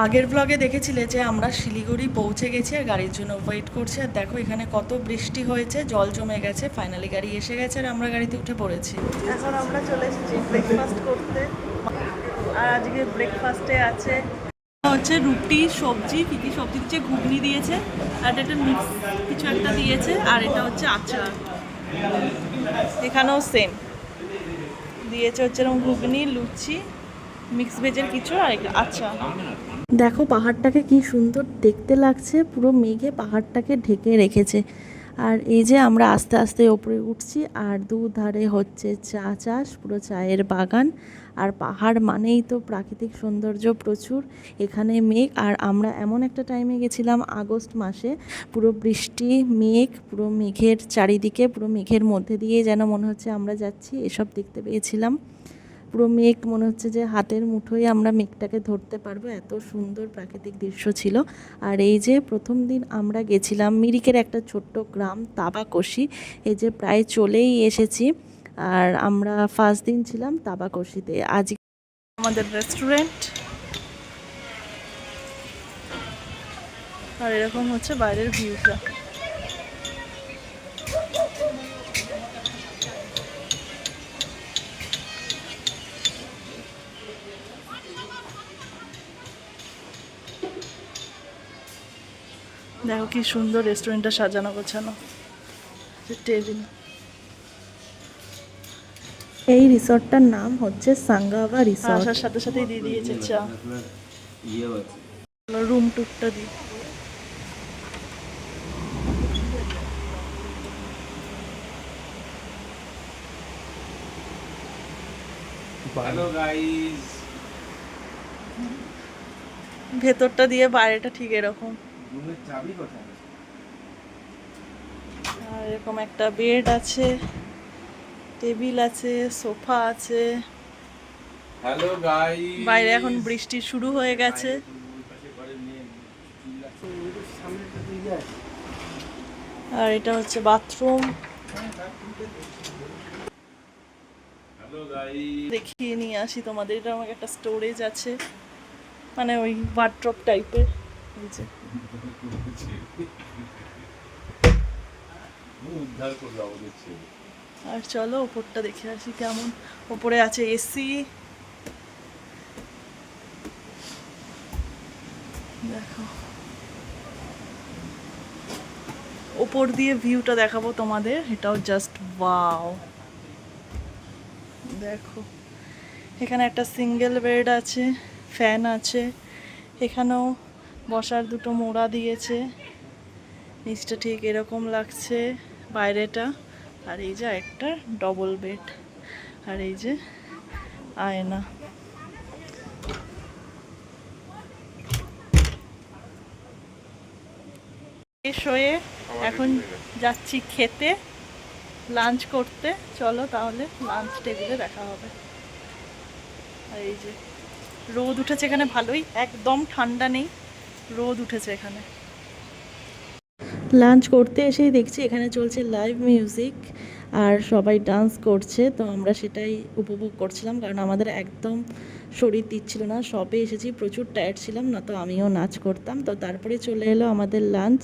আগের ব্লগে দেখেছিলে যে আমরা শিলিগুড়ি পৌঁছে গেছি আর গাড়ির জন্য ওয়েট করছি, আর দেখো এখানে কত বৃষ্টি হয়েছে, জল জমে গেছে। ফাইনালি গাড়ি এসে গেছে আর আমরা গাড়িতে উঠে পড়েছি। এখন আমরা চলে এসেছি ব্রেকফাস্ট করতে, আর আজকে ব্রেকফাস্টে আছে হচ্ছে রুটি, সবজি, কী কী সবজি দিচ্ছে, ঘুগনি দিয়েছে, আর একটা মিক্স কিছু একটা দিয়েছে, আর এটা হচ্ছে আচার। এখানেও সেম দিয়েছে, হচ্ছে এরকম ঘুগনি, লুচি, মিক্স ভেজের কিছু, আর আচ্ছা দেখো পাহাড়টাকে কি সুন্দর দেখতে লাগছে, পুরো মেঘে পাহাড়টাকে ঢেকে রেখেছে। আর এই যে আমরা আস্তে আস্তে ওপরে উঠছি, আর দুধারে হচ্ছে চা চাষ, পুরো চায়ের বাগান। আর পাহাড় মানেই তো প্রাকৃতিক সৌন্দর্য প্রচুর। এখানে মেঘ, আর আমরা এমন একটা টাইমে গেছিলাম আগস্ট মাসে, পুরো বৃষ্টি, মেঘ, পুরো মেঘের চারিদিকে, পুরো মেঘের মধ্যে দিয়ে যেন মনে হচ্ছে আমরা যাচ্ছি, এসব দেখতে পেয়েছিলাম। পুরো মেঘ মনে হচ্ছে যে হাতের মুঠোয় আমরা মেঘটাকে ধরতে পারবো, এত সুন্দর প্রাকৃতিক দৃশ্য ছিল। আর এই যে প্রথম দিন আমরা গেছিলাম মিরিকের একটা ছোট্ট গ্রাম তাবাকশি, এই যে প্রায় চলেই এসেছি। আর আমরা ফার্স্ট দিন ছিলাম তাবাকশিতে। আজ আমাদের রেস্টুরেন্ট, আর এরকম হচ্ছে বাইরের ভিউটা। দেখো কি সুন্দর রেস্টুরেন্টটা সাজানো গোছানো, টেবিল। এই রিসর্টটার নাম হচ্ছে সাঙ্গাভা রিসর্ট। আসার সাথে সাথেই দিয়ে দিয়েছে চা। রুম টুরটা দিই। হ্যালো গাইস, ভেতরটা দিয়ে বাইরেটা ঠিক এরকম। রুমের চাবি কোথায়? আর এরকম একটা বেড আছে, টেবিল আছে, সোফা আছে। হ্যালো গাইস, বাইরে এখন বৃষ্টি শুরু হয়ে গেছে। আর এটা হচ্ছে বাথরুম। হ্যালো গাইস, দেখিয়ে নিয়ে আসি তোমাদের। এটা আমাকে একটা স্টোরেজ আছে, মানে ওই ওয়ার্ড্রপ টাইপের। এই যে উদ্ধার করলো আমাদের ছেলে। আর চলো ওপরটা দেখে আসি কেমন। ওপরে আছে এসি, দেখো ওপর দিয়ে ভিউটা দেখাবো তোমাদের, এটাও জাস্ট ওয়াও। দেখো এখানে একটা সিঙ্গেল বেড আছে, ফ্যান আছে, এখানেও বসার দুটো মোড়া দিয়েছে, নিচটা ঠিক এরকম লাগছে বাইরেটা। আর এই যে একটা ডবল বেড, আর এই যে আয়না। শেষ হয়ে এখন যাচ্ছি খেতে, লাঞ্চ করতে। চলো তাহলে লাঞ্চ টেবিলে দেখা হবে। আর এই যে রোদ উঠেছে এখানে ভালোই, একদম ঠান্ডা নেই, রোদ উঠেছে এখানে। লাঞ্চ করতে এসেই দেখছি এখানে চলছে লাইভ মিউজিক, আর সবাই ডান্স করছে। তো আমরা সেটাই উপভোগ করছিলাম, কারণ আমাদের একদম শরীর দিচ্ছিল না, সবে এসেছি, প্রচুর টায়ার্ড ছিলাম, না তো আমিও নাচ করতাম। তো তারপরে চলে এলো আমাদের লাঞ্চ।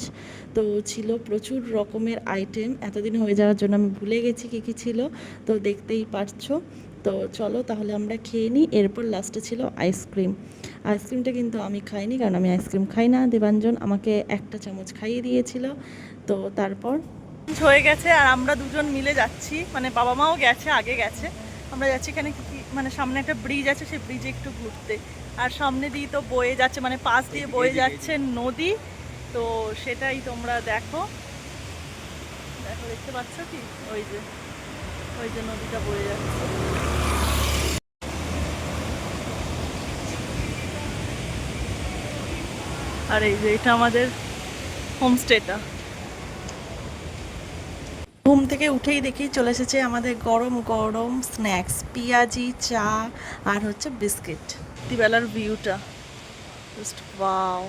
তো ছিল প্রচুর রকমের আইটেম, এতদিন হয়ে যাওয়ার জন্য আমি ভুলে গেছি কী কী ছিল, তো দেখতেই পারছো। তো চলো তাহলে আমরা খেয়ে নিই। এরপর লাস্টে ছিল আইসক্রিম। আইসক্রিমটা কিন্তু আমি খাইনি, কারণ আমি আইসক্রিম খাই না। দেবাঞ্জন আমাকে একটা চামচ খাইয়ে দিয়েছিল। তো তারপর হয়ে গেছে, আর আমরা দুজন মিলে যাচ্ছি, মানে বাবা মাও গেছে, আগে গেছে। আমরা যাচ্ছি এখানে কি মানে সামনে একটা ব্রিজ আছে, সেই ব্রিজে একটু ঘুরতে। আর সামনে দিয়ে তো বয়ে যাচ্ছে, মানে পাশ দিয়ে বয়ে যাচ্ছে নদী। তো সেটাই তোমরা দেখো, দেখো দেখতে পাচ্ছ কি, ওই যে নদীটা বয়ে যাচ্ছে। আর এই যে এটা আমাদের হোমস্টেটা। ঘুম থেকে উঠেই দেখি চলে এসেছে আমাদের গরম গরম স্ন্যাক্স, পেঁয়াজি, চা, আর হচ্ছে বিস্কিট। রাত্রিবেলার ভিউটা জাস্ট ওয়াও।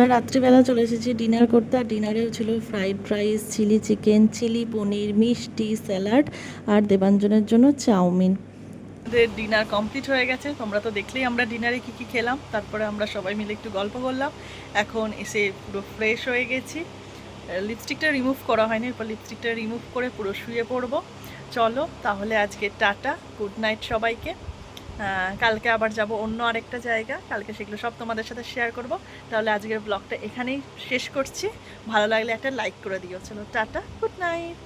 আমরা রাত্রিবেলা চলে এসেছি ডিনার করতে, আর ডিনারেও ছিল fried rice, chilli chicken, chilli paneer, মিষ্টি, স্যালাড আর দেবাঞ্জনের জন্য চাউমিন। আমাদের ডিনার কমপ্লিট হয়ে গেছে, তোমরা তো দেখলেই আমরা ডিনারে কী কী খেলাম। তারপরে আমরা সবাই মিলে একটু গল্প করলাম। এখন এসে পুরো ফ্রেশ হয়ে গেছি। লিপস্টিকটা রিমুভ করা হয়নি, এরপর লিপস্টিকটা রিমুভ করে পুরো শুয়ে পড়বো। চলো তাহলে আজকে টাটা, গুড নাইট সবাইকে। কালকে আবার যাব অন্য আরেকটা জায়গা, কালকে সেগুলো সব তোমাদের সাথে শেয়ার করব। তাহলে আজকের ব্লগটা এখানেই শেষ করছি। ভালো লাগলে একটা লাইক করে দিও। চলো টাটা, গুড নাইট।